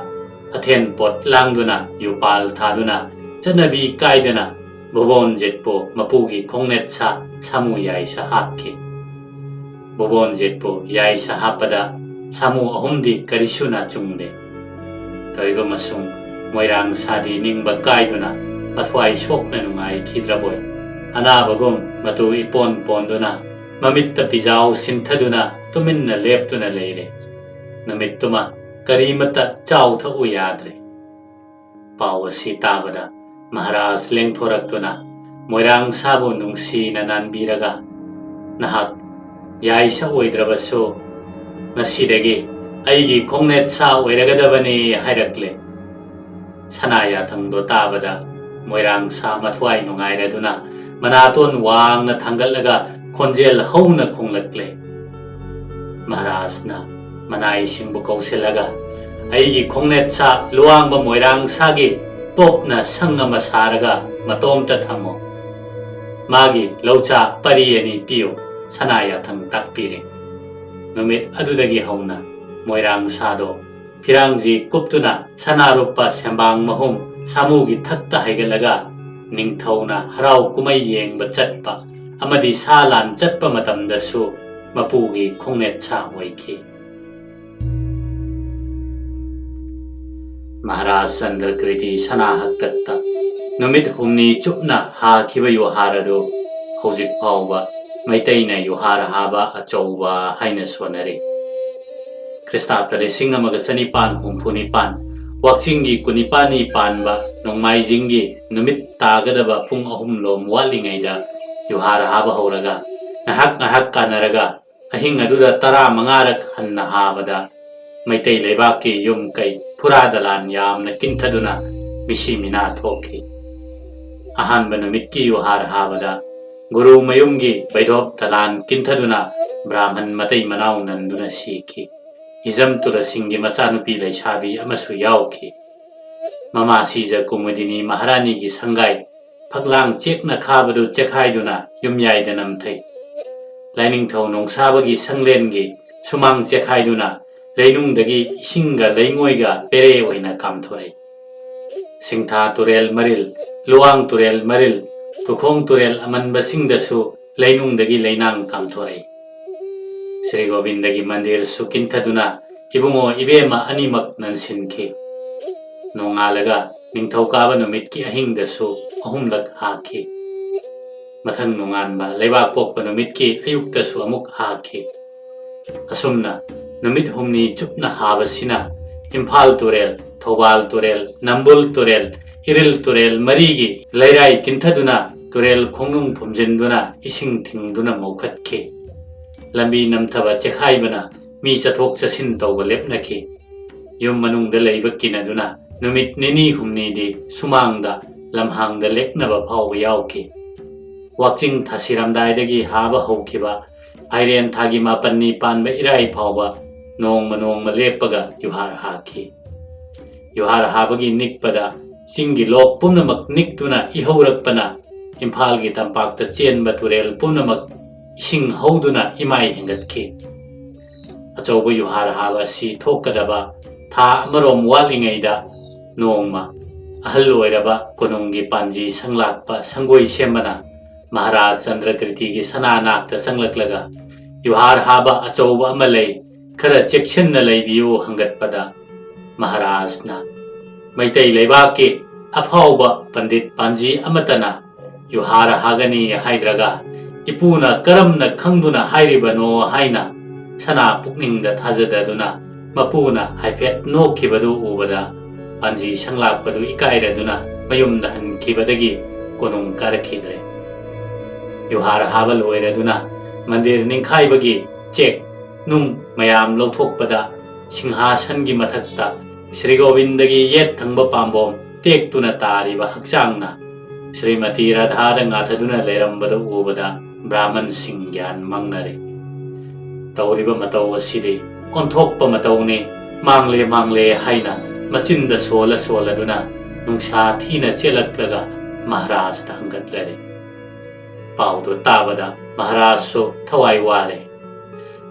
ꯑꯊꯦꯟꯄꯣꯠ ꯂꯥꯡꯗꯨꯅ ꯌꯨꯄꯥꯜ ꯊꯥꯗꯨꯅ ꯆꯠꯅꯕꯤ ꯀꯥꯏꯗꯅ ꯕꯨꯕꯣꯟꯖꯤꯠꯄꯨ ꯃꯄꯨꯒꯤ ꯈꯣꯡꯅꯦꯠ ꯁꯥ ꯁꯥꯃꯨ ꯌꯥꯏꯁꯥ ꯍꯥꯞꯈꯤ꯫ ꯕꯨꯕꯣꯟꯖꯤꯠꯄꯨ ꯌꯥꯏꯁꯥ ꯍꯥꯞꯄꯗ ꯁꯥꯃꯨ 3ꯗꯤ ꯀꯔꯤꯁꯨ ꯅꯥꯆꯨꯡꯗꯦ꯫ ꯀꯩꯒꯨꯃꯁꯨꯡ ꯃꯣꯏꯔꯥꯡ ꯁꯥꯗꯤ ꯅꯤꯡꯕ ꯀꯥꯏꯗꯨꯅ ꯃꯊ꯭ꯋꯥꯏ ꯁꯣꯛꯅ ꯅꯨꯡꯉꯥꯏꯈꯤꯗ꯭ꯔꯕꯣꯏ ꯑꯅꯥꯕꯒꯨꯝ ꯃꯇꯨ ꯏꯄꯣꯟ ꯄꯣꯟꯗꯨꯅ ꯃꯃꯤꯠꯇ ꯄꯤꯖꯥꯎ ꯁꯤꯟꯊꯗꯨꯅ ꯇꯨꯃꯤꯟꯅ ꯂꯦꯞꯇꯨꯅ ꯂꯩꯔꯦ꯫ ꯅꯨꯃꯤꯠꯇꯨꯃ ꯀꯔꯤꯃꯠꯇ ꯆꯥꯎ ꯊꯛꯎ ꯌꯥꯗ꯭ꯔꯦ꯫ ꯄꯥꯎ ꯑꯁꯤ ꯇꯥꯕꯗ ꯃꯍꯥꯔꯥꯖ ꯂꯦꯡꯊꯣꯔꯛꯇꯨꯅ ꯃꯣꯏꯔꯥꯡ ꯁꯥꯕꯨ ꯅꯨꯡꯁꯤꯅ ꯅꯥꯟꯕꯤꯔꯒ ꯅꯍꯥꯛ ꯌꯥꯏꯁꯥ ꯑꯣꯏꯗ꯭ꯔꯕꯁꯨ ꯉꯁꯤꯗꯒꯤ ꯑꯩꯒꯤ ꯈꯣꯡꯅꯦꯠ ꯁꯥ ꯑꯣꯏꯔꯒꯗꯕꯅꯤ ꯍꯥꯏꯔꯛꯂꯦ꯫ ꯁꯅꯥ ꯌꯥꯊꯪꯗꯣ ꯇꯥꯕꯗ ꯃꯣꯏꯔꯥꯡ ꯁꯥ ꯃꯊ꯭ꯋꯥꯏ ꯅꯨꯡꯉꯥꯏꯔꯗꯨꯅ ꯃꯅꯥꯇꯣꯟ ꯋꯥꯡꯅ ꯊꯥꯡꯒꯠꯂꯒ ꯈꯣꯟꯖꯦꯜ ꯍꯧꯅ ꯈꯣꯡꯂꯛꯂꯦ꯫ ꯃꯍꯥꯔꯥꯖꯅ ꯃꯅꯥꯏꯁꯤꯡꯕꯨ ꯀꯧꯁꯤꯜꯂꯒ ꯑꯩꯒꯤ ꯈꯣꯡꯅꯦꯠ ꯁꯥ ꯂꯨꯋꯥꯡꯕ ꯃꯣꯏꯔꯥꯡ ꯁꯥꯒꯤ ꯇꯣꯞꯅ ꯁꯪ ꯑꯃ ꯁꯥꯔꯒ ꯃꯇꯣꯝꯇ ꯊꯝꯃꯣ, ꯃꯥꯒꯤ ꯂꯧꯆꯥ ꯄꯔꯤ 2 ꯄꯤꯌꯨ ꯁꯅꯥ ꯌꯥꯊꯪ ꯇꯥꯛꯄꯤꯔꯦ꯫ ꯅꯨꯃꯤꯠ ꯑꯗꯨꯗꯒꯤ ꯍꯧꯅ ꯃꯣꯏꯔꯥꯡ ꯁꯥꯗꯣ ꯐꯤꯔꯥꯡꯖꯤ ꯀꯨꯞꯇꯨꯅ ꯁꯅꯥꯔꯨꯞꯄ ꯁꯦꯝꯕꯥꯡ ꯃꯍꯨꯝ ꯁꯥꯃꯨꯒꯤ ꯊꯛꯇ ꯍꯩꯒꯠꯂꯒ ꯅꯤꯡꯊꯧꯅ ꯍꯔꯥꯎ ꯀꯨꯝꯍꯩ ꯌꯦꯡꯕ ꯆꯠꯄ ꯑꯃꯗꯤ ꯁꯥ ꯂꯥꯟ ꯆꯠꯄ ꯃꯇꯝꯗꯁꯨ ꯃꯄꯨꯒꯤ ꯈꯣꯡꯅꯦꯠ ꯁꯥ ꯑꯣꯏꯈꯤ꯫ ꯃꯍꯥꯔꯥꯖ ꯆꯟꯗ꯭ꯔꯀ꯭ꯔꯤꯇꯤ ꯁꯅꯥ ꯍꯥꯛꯇꯛꯇ ꯅꯨꯃꯤꯠ 10 ꯆꯨꯞꯅ ꯍꯥꯈꯤꯕ ꯌꯨꯍꯥꯔ ꯑꯗꯨ ꯍꯧꯖꯤꯛ ꯐꯥꯎꯕ ꯃꯩꯇꯩꯅ ꯌꯨꯍꯥꯔ ꯍꯥꯕ ꯑꯆꯧꯕ ꯍꯥꯏꯅ ꯁꯣꯟꯅꯔꯤ꯫ ꯈ꯭ꯔꯤꯁꯇꯥꯕꯇ 1964 ꯋꯥꯛꯆꯤꯡꯒꯤ 19ꯅꯤ ꯄꯥꯟꯕ ꯅꯣꯡꯃꯥꯏꯖꯤꯡꯒꯤ ꯅꯨꯃꯤꯠ ꯇꯥꯒꯗꯕ ꯄꯨꯡ 3 ꯋꯥꯠꯂꯤꯉꯩꯗ ꯌꯨꯍꯥꯔ ꯍꯥꯕ ꯍꯧꯔꯒ ꯉꯥꯏꯍꯥꯛ ꯀꯥꯟꯅꯔꯒ ꯑꯍꯤꯡ ꯑꯗꯨꯗ 15ꯔꯛ ꯍꯟꯅ ꯍꯥꯕꯗ ꯃꯩꯇꯩ ꯂꯩꯕꯥꯛꯀꯤ ꯌꯨꯝ ꯀꯩ ꯐꯨꯔꯥ ꯗꯂꯥꯟ ꯌꯥꯝꯅ ꯀꯤꯟꯊꯗꯨꯅ ꯃꯤꯁꯤ ꯃꯤꯅꯥ ꯊꯣꯛꯈꯤ꯫ ꯑꯍꯥꯟꯕ ꯅꯨꯃꯤꯠꯀꯤ ꯌꯨꯍꯥꯔ ꯍꯥꯕꯗ ꯒꯨꯔꯨ ꯃꯌꯨꯝꯒꯤ ꯕꯩꯙꯣꯞ ꯗꯂꯥꯟ ꯀꯤꯟꯊꯗꯨꯅ ꯕ꯭ꯔꯥꯍꯃꯟ ꯃꯇꯩ ꯃꯅꯥꯎ ꯅꯟꯗꯨꯅ ꯁꯤꯈꯤ꯫ ꯍꯤꯖꯝ ꯇꯨꯂꯁꯤꯡꯒꯤ ꯃꯆꯥꯅꯨꯄꯤ ꯂꯩꯁꯥꯕꯤ ꯑꯃꯁꯨ ꯌꯥꯎꯈꯤ꯫ ꯃꯃꯥ ꯁꯤꯖ ꯀꯨꯃꯨꯗꯤꯅꯤ ꯃꯍꯥꯔꯥꯅꯤꯒꯤ ꯁꯪꯒꯥꯏ ꯐꯛꯂꯥꯡ ꯆꯦꯛꯅ ꯈꯥꯕꯗꯨ ꯆꯦꯛꯈꯥꯏꯗꯨꯅ ꯌꯨꯝꯌꯥꯏꯗ ꯅꯝꯊꯩ꯫ ꯂꯥꯏꯅꯤꯡꯊꯧ ꯅꯣꯡꯁꯥꯕꯒꯤ ꯁꯪꯂꯦꯟꯒꯤ ꯁꯨꯃꯥꯡ ꯆꯦꯛꯈꯥꯏꯗꯨꯅ ꯂꯩꯅꯨꯡꯗꯒꯤ ꯏꯁꯤꯡꯒ ꯂꯩꯉꯣꯏꯒ ꯄꯦꯔꯦ ꯑꯣꯏꯅ ꯀꯥꯝꯊꯣꯔꯛꯏ꯫ ꯁꯤꯡꯊꯥ ꯇꯨꯔꯦꯜ ꯃꯔꯤꯜ, ꯂꯨꯋꯥꯡ ꯇꯨꯔꯦꯜ ꯃꯔꯤꯜ, ꯇꯨꯈꯣꯡ ꯇꯨꯔꯦꯜ ꯑꯃꯟꯕꯁꯤꯡꯗꯁꯨ ꯂꯩꯅꯨꯡꯗꯒꯤ ꯂꯩꯅꯥꯡ ꯀꯥꯝꯊꯣꯔꯛꯏ꯫ ꯁ꯭ꯔꯤ ꯒꯣꯕꯤꯟꯗꯒꯤ ꯃꯟꯗꯤꯔꯁꯨ ꯀꯤꯟꯊꯗꯨꯅ ꯏꯕꯨꯡꯉꯣ ꯏꯕꯦꯝꯃ ꯑꯅꯤꯃꯛ ꯅꯟꯁꯤꯟꯈꯤ꯫ ꯅꯣꯡꯉꯥꯜꯂꯒ ꯅꯤꯡꯊꯧꯀꯥꯕ ꯅꯨꯃꯤꯠꯀꯤ ꯑꯍꯤꯡꯗꯁꯨ 3ꯂꯛ ꯍꯥꯈꯤ꯫ ꯃꯊꯪ ꯅꯣꯡꯉꯥꯟꯕ ꯂꯩꯕꯥꯛꯄꯣꯛꯄ ꯅꯨꯃꯤꯠꯀꯤ ꯑꯌꯨꯛꯇꯁꯨ ꯑꯃꯨꯛ ꯍꯥꯈꯤ꯫ ꯑꯁꯨꯝꯅ ꯅꯨꯃꯤꯠ 6ꯅꯤ ꯆꯨꯞꯅ ꯍꯥꯕꯁꯤꯅ ꯏꯝꯐꯥꯜ ꯇꯨꯔꯦꯜ, ꯊꯧꯕꯥꯜ ꯇꯨꯔꯦल, ꯅꯝꯕꯨꯜ ꯇꯨꯔꯦल, ꯏꯔꯤꯜ ꯇꯨꯔꯦल ꯃꯔꯤꯒꯤ ꯂꯩꯔꯥꯏ ꯀꯤꯟꯊꯗꯨꯅ ꯇꯨꯔꯦꯜ ꯈꯣꯡꯅꯨꯡ ꯐꯨꯝꯖꯤꯟꯗꯨꯅ ꯏꯁꯤꯡ ꯊꯤꯡꯗꯨꯅ ꯃꯧꯈꯠꯈꯤ꯫ ꯂꯝꯕꯤ ꯅꯝꯊꯕ ꯆꯦꯛꯈꯥꯏꯕꯅ ꯃꯤ ꯆꯠꯊꯣꯛ ꯆꯠꯁꯤꯟ ꯇꯧꯕ ꯂꯦꯞꯅꯈꯤ꯫ ꯌꯨꯝ ꯃꯅꯨꯡꯗ ꯂꯩꯕ ꯀꯤꯅꯗꯨꯅ ꯅꯨꯃꯤꯠ 2-3ꯗꯤ ꯁꯨꯃꯥꯡꯗ ꯂꯝꯍꯥꯡꯗ ꯂꯦꯛꯅꯕ ꯐꯥꯎꯕ ꯌꯥꯎꯈꯤ꯫ ꯋꯥꯛꯆꯤꯡ ꯊꯥꯁꯤꯔꯝꯗꯥꯏꯗꯒꯤ ꯍꯥꯕ ꯍꯧꯈꯤꯕ ꯐꯥꯏꯔꯦꯟ ꯊꯥꯒꯤ 9ꯅꯤ ꯄꯥꯟꯕ ꯏꯔꯥꯏ ꯐꯥꯎꯕ ꯅꯣꯡꯃ ꯂꯦꯞꯄꯒ ꯌꯨꯍꯥꯔ ꯍꯥꯈꯤ꯫ ꯌꯨꯍꯥꯔ ꯍꯥꯕꯒꯤ ꯅꯤꯛꯄꯗ ꯆꯤꯡꯒꯤ ꯂꯣꯛ ꯄꯨꯝꯅꯃꯛ ꯅꯤꯛꯇꯨꯅ ꯏꯍꯧꯔꯛꯄꯅ ꯏꯝꯐꯥꯜꯒꯤ ꯇꯝꯄꯥꯛꯇ ꯆꯦꯟꯕ ꯇꯨꯔꯦꯜ ꯄꯨꯝꯅꯃꯛ ꯏꯁꯤꯡ ꯍꯧꯗꯨꯅ ꯏꯃꯥꯏ ꯍꯦꯟꯒꯠꯈꯤ꯫ ꯑꯆꯧꯕ ꯌꯨꯍꯥꯔ ꯍꯥꯕ ꯑꯁꯤ ꯊꯣꯛꯀꯗꯕ ꯊꯥ ꯑꯃꯔꯣꯝ ꯋꯥꯠꯂꯤꯉꯩꯗ ꯅꯣꯡꯃ ꯑꯍꯜ ꯑꯣꯏꯔꯕ ꯀꯣꯅꯨꯡꯒꯤ ꯄꯥꯟꯖꯤ ꯁꯪꯂꯥꯛꯄ ꯁꯪꯒꯣꯏ ꯁꯦꯝꯕꯅ ꯃꯍꯥꯔꯥꯖ ꯆꯟꯗ꯭ꯔꯀꯤꯔꯇꯤꯒꯤ ꯁꯅꯥꯅꯥꯛꯇ ꯆꯪꯂꯛꯂꯒ ꯌꯨꯍꯥꯔ ꯍꯥꯕ ꯑꯆꯧꯕ ꯑꯃ ꯂꯩ, ꯈꯔ ꯆꯦꯛꯁꯤꯟꯅ ꯂꯩꯕꯤꯌꯨ ꯍꯪꯒꯠꯄꯗ ꯃꯍꯥꯔꯥꯖꯅ ꯃꯩꯇꯩ ꯂꯩꯕꯥꯛꯀꯤ ꯑꯐꯥꯎꯕ ꯄꯟꯗꯤꯠ ꯄꯥꯟꯖꯤ ꯑꯃꯠꯇꯅ ꯌꯨꯍꯥꯔ ꯍꯥꯒꯅꯤ ꯍꯥꯏꯗ꯭ꯔꯒ ꯏꯄꯨꯅ ꯀꯔꯝꯅ ꯈꯪꯗꯨꯅ ꯍꯥꯏꯔꯤꯕꯅꯣ ꯍꯥꯏꯅ ꯁꯅꯥ ꯄꯨꯛꯅꯤꯡꯗ ꯊꯥꯖꯗꯗꯨꯅ ꯃꯄꯨꯅ ꯍꯥꯏꯐꯦꯠ ꯅꯣꯛꯈꯤꯕꯗꯨ ꯎꯕꯗ ꯄꯥꯟꯖꯤ ꯁꯪꯂꯥꯛꯄꯗꯨ ꯏꯀꯥꯏꯔꯗꯨꯅ ꯃꯌꯨꯝꯗ ꯍꯟꯈꯤꯕꯗꯒꯤ ꯀꯣꯅꯨꯡ ꯀꯥꯔꯛꯈꯤꯗ꯭ꯔꯦ꯫ ꯌꯨꯍꯥꯔ ꯍꯥꯕ ꯂꯣꯏꯔꯗꯨꯅ ꯃꯟꯗꯤꯔ ꯅꯤꯡꯈꯥꯏꯕꯒꯤ ꯆꯦꯛ ꯅꯨꯡ ꯃꯌꯥꯝ ꯂꯧꯊꯣꯛꯄꯗ ꯁꯤꯡꯍꯥꯁꯟꯒꯤ ꯃꯊꯛꯇ ꯁ꯭ꯔꯤ ꯒꯣꯕꯤꯟꯗꯒꯤ ꯌꯦꯠ ꯊꯪꯕ ꯄꯥꯝꯕꯣꯝ ꯇꯦꯛꯇꯨꯅ ꯇꯥꯔꯤꯕ ꯍꯛꯆꯥꯡꯅ ಶ್ರೀಮತಿ ರಾಧಾದ ꯉꯥꯊꯗꯨꯅ ꯂꯩꯔꯝꯕꯗꯨ ꯎꯕꯗ ꯕ꯭ರಾಹ್ಮꯟꯁꯤꯡ ꯒ꯭ꯌꯥꯟ ꯃꯥꯡꯅꯔꯦ꯫ ꯇꯧꯔꯤꯕ ꯃꯇꯧ ꯑꯁꯤꯗꯤ ꯑꯣꯟꯊꯣꯛꯄ ꯃꯇꯧꯅꯤ, ꯃꯥꯡꯂꯦ ꯍꯥꯏꯅ ꯃꯆꯤꯟꯗ ꯁꯣꯜꯂꯗꯨꯅ ꯅꯨꯡꯁꯥ ꯊꯤꯅ ꯆꯦꯜꯂꯛꯂꯒ ꯃꯍꯥꯔꯥꯖꯇ ꯍꯪꯒꯠꯂꯔꯦ꯫ ꯄꯥꯎꯗꯨ ꯇꯥꯕꯗ ꯃꯍꯥꯔꯥꯖꯁꯨ ꯊꯋꯥꯏ ꯋꯥꯔꯦ꯫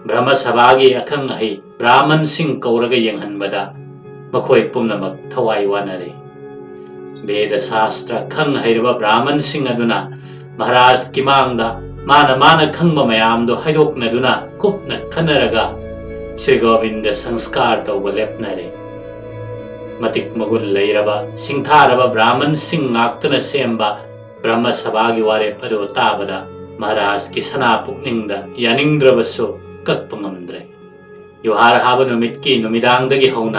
ꯕ꯭ꯔꯍ꯭ꯃ ꯁꯚꯥꯒꯤ ꯑꯈꯪ ꯑꯍꯩ ꯕ꯭ꯔꯥꯍꯃꯟꯁꯤꯡ ꯀꯧꯔꯒ ꯌꯦꯡꯍꯟꯕꯗ ꯃꯈꯣꯏ ꯄꯨꯝꯅꯃꯛ ꯊꯋꯥꯏ ꯋꯥꯅꯔꯦ꯫ ꯚꯦꯗ ꯁꯥꯁꯇ꯭ꯔ ꯈꯪ ꯍꯩꯔꯕ ꯕ꯭ꯔꯥꯍꯃꯟꯁꯤꯡ ꯑꯗꯨꯅ ꯃꯍꯥꯔꯥꯖꯀꯤ ꯃꯥꯡꯗ ꯃꯥꯅ ꯈꯪꯕ ꯃꯌꯥꯝꯗꯣ ꯍꯥꯏꯗꯣꯛꯅꯗꯨꯅ ꯀꯨꯞꯅ ꯈꯟꯅꯔꯒ ಶ್ರೀ ಗೋವಿಂದ ಸಂಸ್ಕಾರ ತೌಬ ಲೆಪ್ನರೆ. ಮತಿಕ್ ಮಗುಲ್ ಲೈರಬ ಸಿಂಥಾರಬ ಬ್ರಾಹ್ಮಣಸಿಂಗ್ ꯉꯥꯛꯇನ ಸೆಂಬ ಬ್ರಹ್ಮ ಸಭಾಗಿ ವಾರೆಪ್ಪದು ತಾಬದ ಮಹಾರಾಜ್ಗೆ ಸನಾ ಪುಕ್ನಿಂಗ್ದ ಯಾನಿಂಗ್ದ್ರಬಸ್ಸು ಕಕ್ಪ ngамದ್ರೆ. ಯುಹಾರ ಹಾಬ ನುಮಿತ್ಕಿ ನುಮಿದಾಂಗ್ದಗಿ ಹೌನ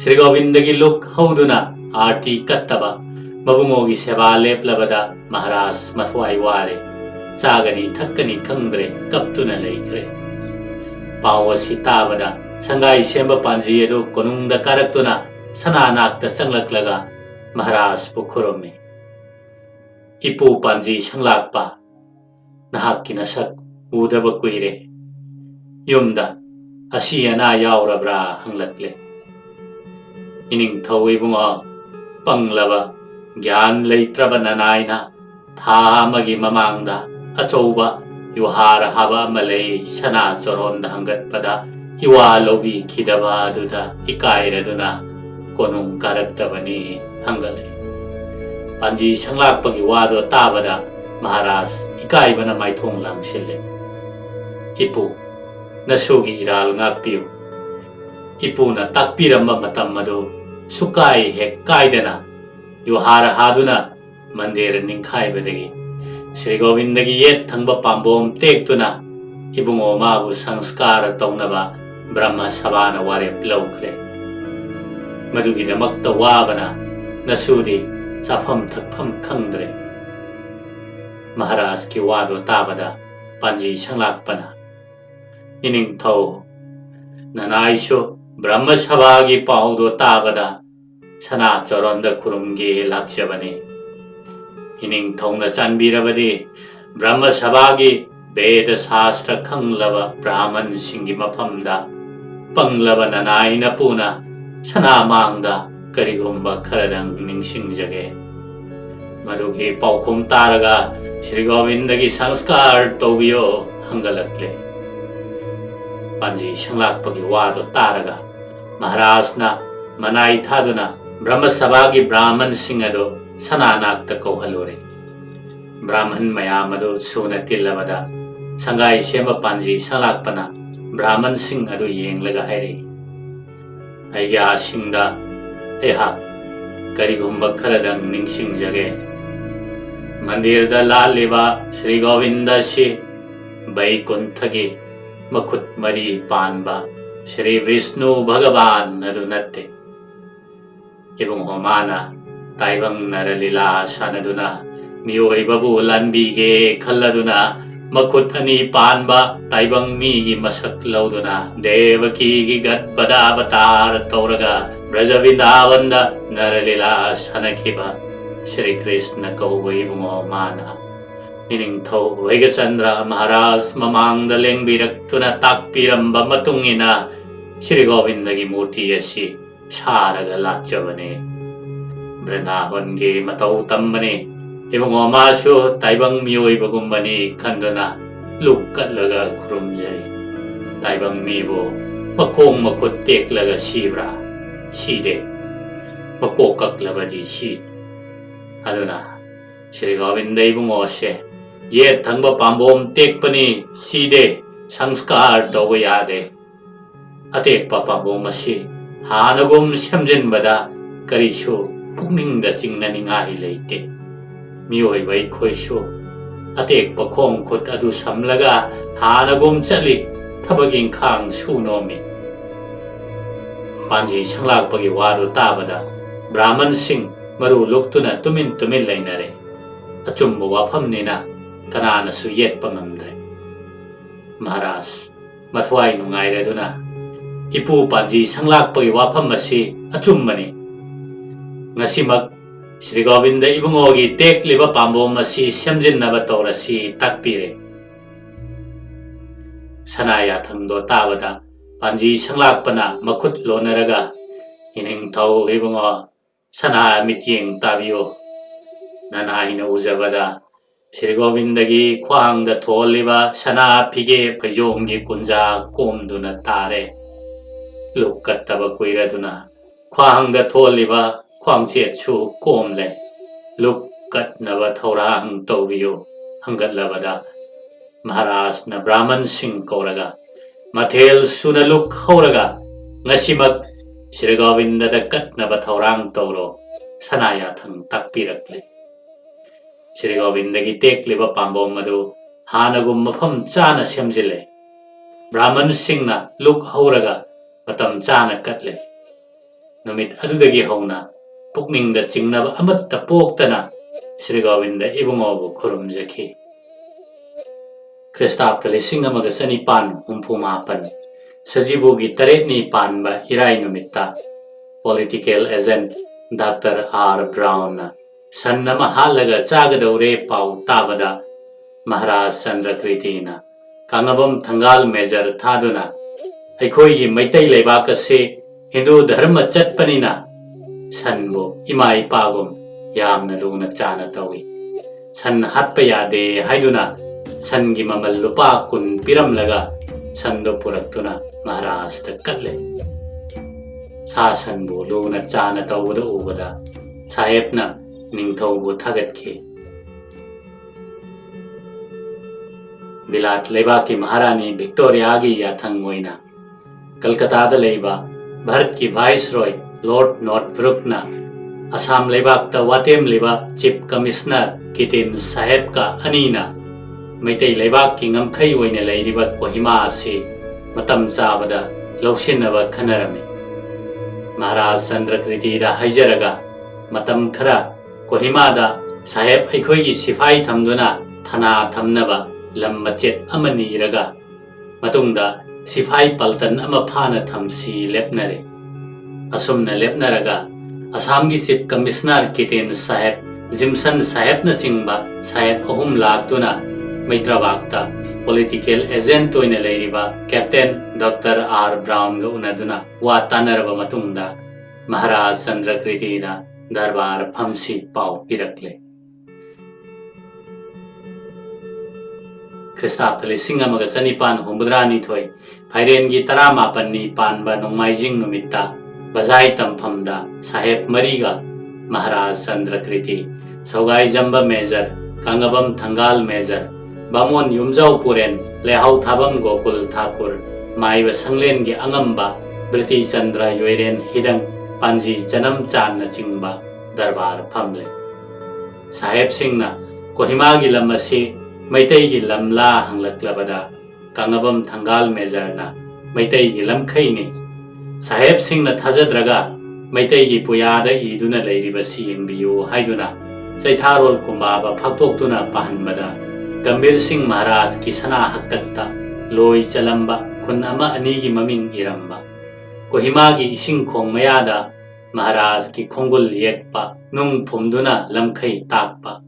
ಶ್ರೀ ಗೋವಿಂದಗಿ ಲುಕ್ ಹೌದುನ ಆರ್ತಿ ಕತ್ತಬ ಮಬುಂಗೋಗಿ ಸೆಬಾ ಲೇಪ್ಲಬದ ಮಹಾರಾಜ್ ಮಥವಾಯಿ ವಾರೆ. ಚಾಗನಿ ಥಕ್ಕನಿ ಖಂಗ್ದ್ರೆ ಕಪ್ತುನ ಲೈಖ್ರೆ. ಪಾವ ಅಸಿ ತಾಬದ ಸಂಗಾಯಿ ಸೆಂಬ ಪಾಂಜಿ ಅದು ಕೊನುಂಗ್ದ ಕಾರಕ್ತುನ ಸನಾನಾಕ್ತ ಸಂಗ್ಲಕ್ಲಗ ಮಹಾರಾಜ್ ಪು ಖುರೊಮ್ಮೆ. ಇಪು ಪಾಂಜಿ ಸಂಗ್ಲಾಕ್ಪ ನಹಾಕ್ಕಿ ನಸಕ್ ಊದಬ ಕುಯಿರೆ. ಯುಮ್ದ ಅಸಿ ಅನಾ ಯಾವ್ರಬ್ರಾ ಹಂಗ್ಲಕ್ಲೆ. ಇನಿಂಗ್ ಥೌ ಇಬುಂಗೋ ಪಂಗ್ಲಬ ಗ್ಯಾನ್ ಲೈತ್ರಬ ನನಾಯ್ನ ಥಾ ಅಮಗಿ ಮಮಾಂಗ್ದ ಅಚೌಬ ಯುಹಾರ ಹವ ಮಲೈ ಸನಾ ಚೊರೋಂದ ಹಂಗತ್ಪದ ಇವಾ ಲೌಬಿ ಖಿದವ ಅದುದ ಇಕಾಯಿರದುನ ಕೊನುಂಗ್ ಕಾರಕ್ತಬನಿ ಹಂಗಲೆ. ಪಾಂಜಿ ಸಂಗ್ಲಾಕ್ಪಗಿ ವಾದೋ ತಾಬದ ಮಹಾರಾಜ್ ಇಕಾಯಿಬನ ಮೈಥೋಂಗ್ ಲಾಂಗ್ಸಿಲ್ಲೆ. ಇಪು ನಸುಗಿ ಇರಾಲ್ ꯉꯥꯛꯄꯤꯌꯨ. ಇಪುನ ತಾಕ್ಪಿರಂಬ ಮತಂ ಮದು ಸುಕಾಯಿ ಹೆಕ್ ಕಾಯ್ದನ ಯುಹಾರ ಹಾದುನ ಮಂದಿರ ನಿಂಖಾಯ್ಬದಗಿ ಶ್ರೀ ಗೋವಿಂದಗಿ ಯೇತ್ ಥಂಗ್ಬ ಪಾಂಬೋಮ್ ತೇಕ್ತುನ ಇಬುಂಗೋ ಮಾಬು ಸಂಸ್ಕಾರ ತೌನಬ ಬ್ರಹ್ಮ ಸಭಾನ ವಾರೆಪ್ ಲೌಖ್ರೆ. ಮದುಗಿದಮಕ್ತ ವಾಬನ ನಸೂದಿ ಚಾಫಂ ಥಕ್ಫಂ ಖಂಗ್ದ್ರೆ. महाराज की वादो ताबदा पांजी संलाकपना इनिंगथौ ननाइसो ब्रह्म सभा की पाउदो ताबदा सना चरोंद खुरुमगे लाक्ष्यबने इनिंगथौना चानबीरबदि ब्रह्म सभा की वेद शास्त्र खंगलब ब्राह्मण सिंगी मफमदा पंगलब ननाइना पुना सना मांगदा करिगुम्बा खरदंग निंगसिंगजगे मधुगी पाउखुम तारगा श्री गोविंद की संस्कार तौबियो हंगलकले पांजी संलाकपगी वादो तारगा महाराजना मनाई थादुना ब्रह्म सभा की ब्राह्मण सिंह अदो सनानाक्ता कौहलोरे ब्राह्मण मयाम अदो सुना तिल्लबदा संगाई सेम पांजी संलाकपना ब्राह्मण सिंह अदो येंगलगा हैरे अय्या सिंगदा एहा करिगुम्बा खरदंग निंगसिंगजगे मंदिर दा लालिबा श्री गोविंद से बैकुंठगे मखुत मरी पानबा श्री विष्णु भगवान अदु नत्ते एवं होमाना ताइबंग नरलीला सानदुना मियोइबबु लानबीगे खल्लदुना मखुत अनी पानबा ताइबंग मीगी मसक लौदुना देवकी की गदपदावतार तौरगा ब्रजविंदावंद नरलीला सानखिबा श्री कृष्ण कौबुंगो माना इनिंगथौ वैगचंद्र महाराज ममांगद लेंबिरक्तुना ताकपिरंबा मतुंगिना श्री गोविंद की मूर्ति असी सारगा लाचबने वृंदावन के मतौ तंबने एवं ओमासु ताइबंग मियोइबगुम्बनी खंदुना लुक्कलगा खुरुमजरी ताइबंग मीबो मखोंग मखुत तेकलगा सीब्रा सीदे मकोकक्लबदी सी अदुना श्री गोविंद इबुंगोसे ये थंगबा पांबोम तेकपनी सीदे संस्कार तौबा यादे अतेकपा पांबोम असी हानगुम सेमजिनबदा करिसु पुकनिंगदा चिंगनानिंगाई लेते मियोइबै खोइसु अतेकपा खोंग खुद अदु समलगा हानगुम चली थबगिंग खांग सुनोमी पांजी संलाकपगी वादो ताबदा ब्राह्मण सिंह मरु लुक्तुना तुमिन तुमिन लेनरे अचुम्ब वाफमनिना कनानसु येत्पा ngamdre महाराज मथवाई नुंगाइरेदुना इपु पांजी संलाकपगी वाफम असी अचुम्बनी ngasimak श्री गोविंद इबुंगोगी तेकलिबा पांबोम असी सेमजिन्नबा तौरसी ताकपिरे सनाया थंगदो ताबदा पांजी संलाकपना मखुत लोनरगा इनिंगथौ इबुंगो सना मित्येंग ताबियो ननाइना उजबदा श्री गोविंद की ख्वांग थोलिबा सना फिगे फैजोंगी कुंजा कोमदुना तारे लुक्कत्तबा कुइरदुना ख्वांग थोलिबा ख्वांगचेतसु कोमले लुक्कत्नबा थौरांग तौबियो हंगतलबदा महाराज न ब्राह्मण सिंह कौरगा मथेल सुना लुक हौरगा ngasimak श्री गोविंद कत्नबा थौरांग तौरो सनाया थंग ताकपिरक्ले श्री गोविंद की तेकलिबा पांबोम अदु हानगुम मफम चाना सेमजिले ब्राह्मण सिंहना लुक हौरगा मतम चाना कत्ले नुमित अदुदगी हौना पुकनिंगदा चिंगनबा अमत्ता पोक्तना श्री गोविंद इबुंगोबु खुरुमजखि ख्रिस्ताब्द 1964 सजीबुगी 3 पानबा इराई नुमित्ता political agent doctor R Brown सन्नमा हालगा चागदौरे पाउ ताबदा महाराज चंद्रकृतिना कांगबम थंगाल मेजर थादुना अखोई मैतै लेबाक से हिंदू धर्म चटपनिना सन्बो इमा इपागुम यामना लुना चाना तौई सन हत्पा यादे हाइदुना सनगी ममल लुपा कुन पिरमलगा सन्दो पुरक्तुना महाराज कत्ले सा सनबो लुना चाना तौबदा उबदा साहेबना निंगथौबो थगतखे बिलाट लेबा की महारानी विक्टोरिया की याथंग ओइना कलकत्ता लेबा भारत की वाइसरॉय लॉर्ड नॉर्थब्रुकना असम लेबाक वातेम लेबा चीफ कमिश्नर कितिन साहेब का अनीना मैतै लेबाक की ngमखै ओइना लेरिबा कोहिमा से मतम चाबदा लौसिनबा खनरमे महाराज चंद्रकृतिदा हाइजरगा मतम खरा कोहिमादा साहेब अखोई सिफाई थमदुना thana thamnaba lam machet amani iraga matungda sifai paltan ama phana thamsi lepnare asumna lepnaraga Assam gi Chief Commissioner Kiten Saheb Jimson Saheb na singba Saheb ahum laktuna Maitrawakta political agent toina leiriba Captain Dr. R. Brown ga unaduna wa tanaraba matungda Maharaj Chandrakriti da darbar phamsi pau pirakle Christapthali singamaga chanipan humbudrani thoi Phairengi taramapanni panba nongmaijing numitta Bazai Tamphamda Saheb Mariga Maharaj Chandrakriti Saugai Jamba Major Kangabam Thangal Major Bamon Yumjau Puren Lehau Thabam Gokul Thakur Maiba Sanglen gi Angamba Briti Chandra Yoiren Hidang Panji Janam Chan na Chingba Darbar Phamle Saheb Singna Kohima gi lamasi Maitai gi lamla hanglaklabada Kangabam Thangal Major na Maitai gi lamkhaini Saheb Singh na thajadraga Maitai gi puyada iduna leiribasi yengbiyu haiduna Chaitharol kumbaba phaktoktuna pahanbada Gambir Singh Maharaj ki sana haktakta loi chalamba khun ama ani gi maming iramba Kohima gi ising khong mayada Maharaj ki khongul yekpa nung phumduna lamkhai takpa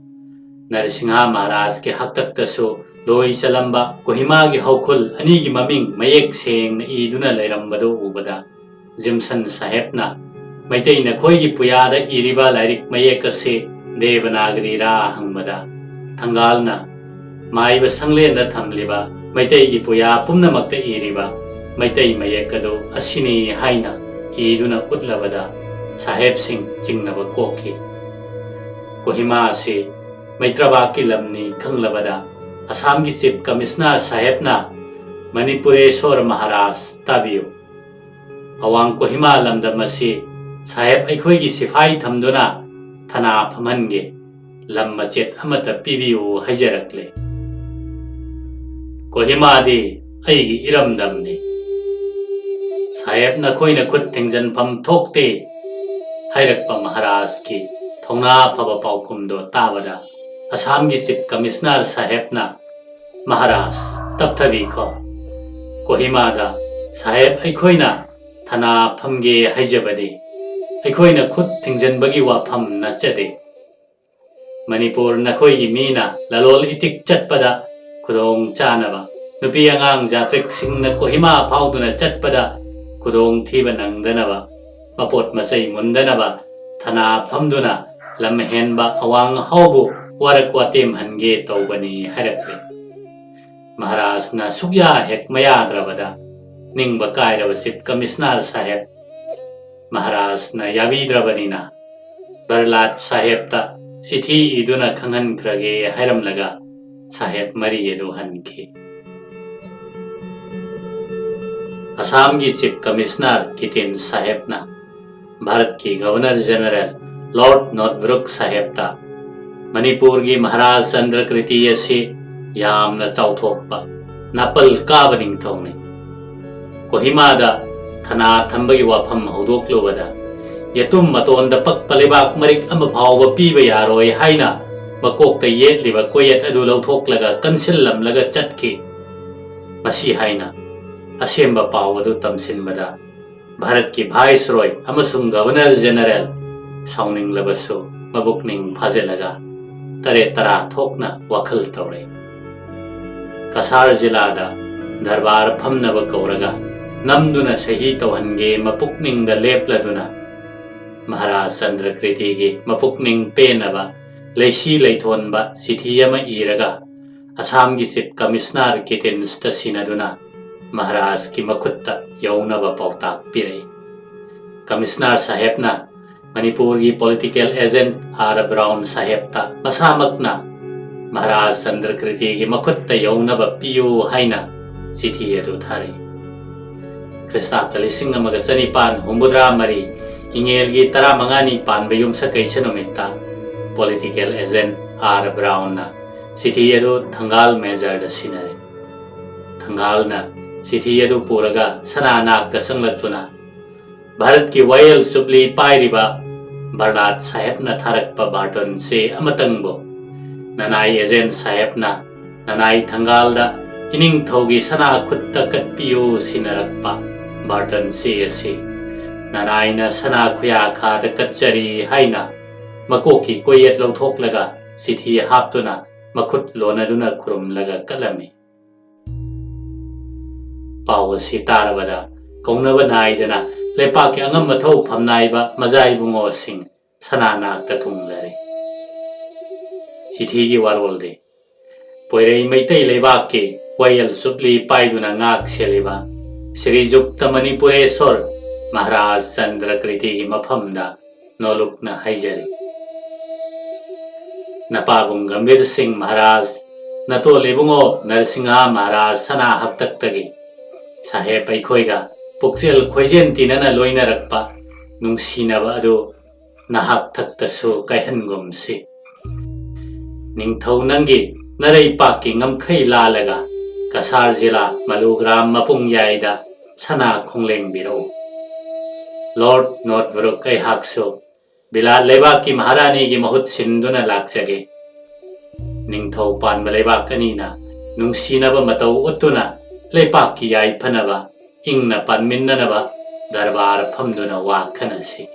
Narsingha Maharaj ki haktakta su loi chalamba Kohima gi haukhul ani gi maming mayek seng na iduna leirambado ubada Jimson Saheb na Maitai na khoi gi puyada iriba lairik mayek ase Devanagari ra hangmada Thangal na Maiba sanglen da thamliba Maitai gi puya pumnamakta iriba Maitai mayek ado asini haina iduna utlabada Saheb Singh jingnaba kokhi Kohima ase Maitrabaki lamni khanglabada Assam gi Chief Commissioner Saheb na Manipureshwar Maharaj tabiyo Awang Kohima lamda masi Saheb aikhoi gi sifai thamduna thana phamhange lam machet amata pibiu hajarakle Kohima di aigi iramdamni Saheb na khoi na khut thengjan pham thokte hairakpa Maharaj ki thongna phaba paukum do tabada Assam gi Chief Commissioner Saheb na Maharaj tapthabi kho Kohima da Saheb aikhoi na Thana phamge haijabade aikhoi na khut thingjanbagi wafam nachade Manipur nakhoi gi mina lalol itik chatpada khudong chanaba nupi angang jatrik sing na Kohima phauduna chatpada khudong thiba nangdanaba mapot masai mundanaba thana phamduna lam henba awang haubu warak watem hange tawbani harakle Maharaj na sugya hek mayadrabada Ningba kairaba Chief Commissioner Saheb Maharaj na yavidrabanina Barlat Saheb ta sithi iduna khanghan krage hairamlaga Saheb mari edu hanki Assam gi Chief Commissioner Kiten Saheb na Bharat ki Governor General Lord Northbrook Saheb ta Manipur gi Maharaj Chandrakriti ase yamna chauthokpa napal kabaning thongni Kohima da thana thambagi wafam haudoklubada yatum maton da pak palibak marik ama phawba piba yaroi haina bakok ta yetliba koyet adu lauthok kansil lamlaga chatki masi haina asemba paw adu tamsinbada Bharat ki Viceroy amasung Governor General sauning labasu mabukning phajelaga tare tara thokna wakhal tawre Kasar jila da darbar phamnaba kauraga namduna sahi tawhange mapukning da lepladuna Maharaj Chandrakriti gi mapukning penaba leisi leithonba sithiyama iraga Assam gi Chief Commissioner Kiten stasinaduna Maharaj ki makhutta yaunaba pautak pirai Commissioner Saheb na Manipur gi political agent R. Brown Saheb ta masamakna Maharaj Chandrakriti gi makhutta yaunaba piyo haina sithi adu thare Christapthali singamaga chanipan humbudra mari ingel gi tara mangani panbayum sa kaisa nomita political agent R. Brown na sithi adu Thangal Major da sinare Thangal na sithi adu puraga sananak da sanglatuna Bharat ki Wayal Supli pairiba Barnat Saheb na tharakpa baton se amatangbo nanai ejen sahebna nanai thangalda ining thogi sana khutta katpiu sinarakpa burden si asi nanai na sana khuya khada katchari haina makoki koyet lawthoklaga sithi haptuna makhut lonaduna khurumlaga kalami pau si tarabada kaunaba naidana lepaki angam mathau phamnaiba majai bungo sing sana nakta thunglare sithi gi warolde poirei meitai lebaki wayal supli paiduna ngak seliba Sri Jukta Manipureshwar Maharaj Chandrakriti gi maphamda nolukna haijari Napabung Gambir Singh Maharaj nato lebungo Narsingha Maharaj sana haktaktagi saheb aikhoiga pukchel khoijen tinana loina rakpa nungsinaba adu nahak thaktasu kaihangum si ningthau nangi narai paki ngamkhai lalaga Kasar Jila Malugram Mapung Yaida Sana Khongleng Biro Lord Notvruk Kai Hakso Bila Lebaki Maharani gi mahut sinduna lakjage Ningthau Pan Malebak Kanina Nungsinaba Matau Uttuna Lepaki Yai Panaba Ingna Panminnanaba Darbar Phamduna Wakhanasi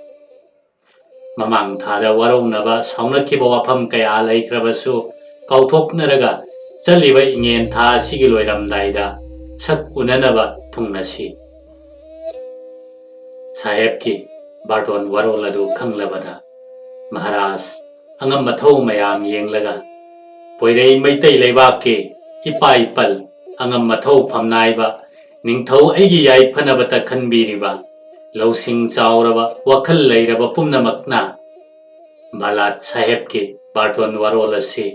Mamang Thada Waronaba Saunakiba Wafam Kaya Laikrabasu Kauthoknaraga Chaliba ingen tha sigi loiramdaida sak unanaba thungnasi saheb ki barton waroladu khanglabada Maharaj angam mathau mayam yenglaga poirei meitai leibak ki ipai pal angam mathau phamnaiba ningthau aigi yai phanabata khanbiriba losing chauraba wakhal leiraba pumnamakna balat saheb ki barton warolasi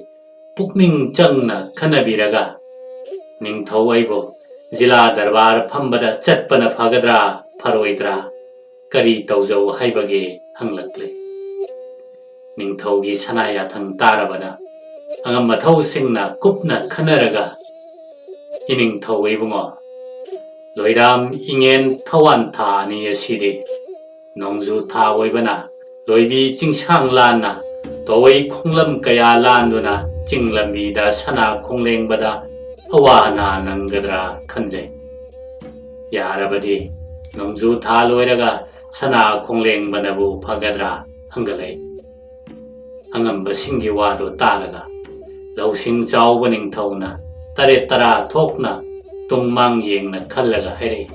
Pukning changna khanabiraga ningthau aibo jila darbar phambada chatpana phagadra pharoidra kari tawjau haibage hanglakle ningthau gi sanaya thang tarabada angam mathau singna kupna khanaraga ining thau aibungo loiram ingen thawan tha ni asidi nongju tha oibana loibi chingsang lanna towai khonglam kaya landuna Chinglamida Sana Khongleng Bada Awana Nangadra Khanjai Yarabadi Nongju Tha Loiraga Sana Khongleng Banabu Phagadra Hangalai Angamba Singi Wado Taraga Lausing Chauba Ningthauna Tare Tara Thokna Tungmang Yengna Khallaga Haire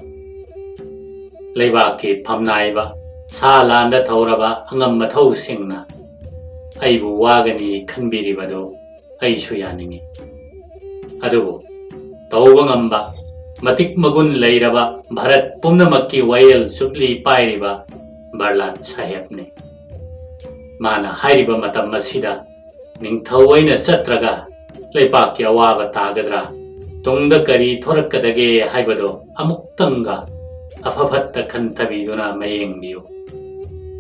Leibaki Phamnaiba Sa Landa Thauraba Angamba Thau Singna Aibu Wagani Khanbiribado Aishu yaningi adubu tauba ngamba matik magun leiraba Bharat pumnamakki wayal supli pairiba Barlat sahebne mana hairiba matam masida ningthau aina chatraga leipakki awaba tagadra tungda kari thorakkadage haibado amuktanga afaphatta khanthabiduna mayengbiyu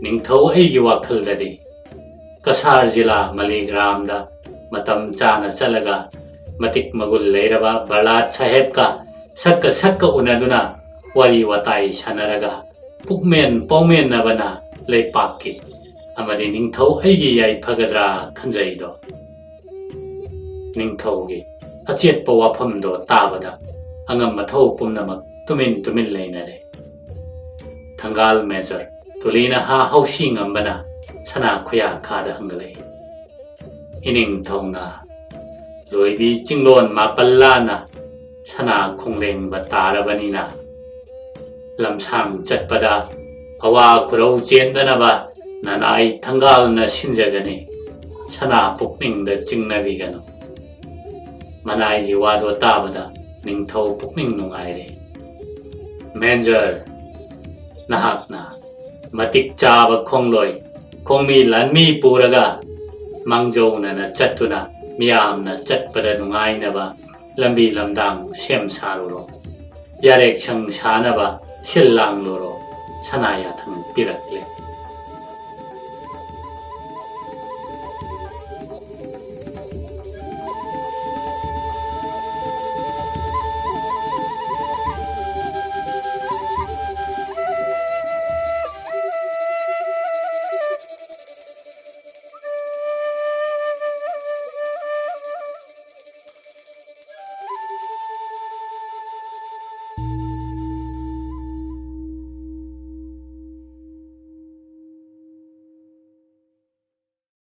ningthau aigi wakhaldadi Kasar Jila Maligramda Matam Chana Chalaga Matik Magul Leiraba Balat Saheb ka Sakka unaduna Wari Watai Sanaraga Pukmen Paumen Nabana Leipaki Amadi Ningthau Aigi Yai Phagadra Khanjaido Ningthau gi Achet Pawaphamdo Tabada Angam Mathau Pumnamak Tumin Leinare Thangal Major Tulina Ha Hausing Ambana Sana Khuya Khada Hangalai Ining Thongna Loibi Chinglon Mapallana Sana Khongleng Batarabanina Lamsang Chatpada Awa Kurau Chendanaba Nanai Thangal na Sinjagani Sana Pukning da Chingnavigano Manai Wado Tabada Ningthau Pukning Nungaire Manjar Nahakna Matik Chaba Khongloi Khongmi Lanmi Puraga Mangjo na chatuna miyam na chatpada nungainaba lambi lamdang sem saruro yarek sang sanaba sillang loro sanaya thang pirat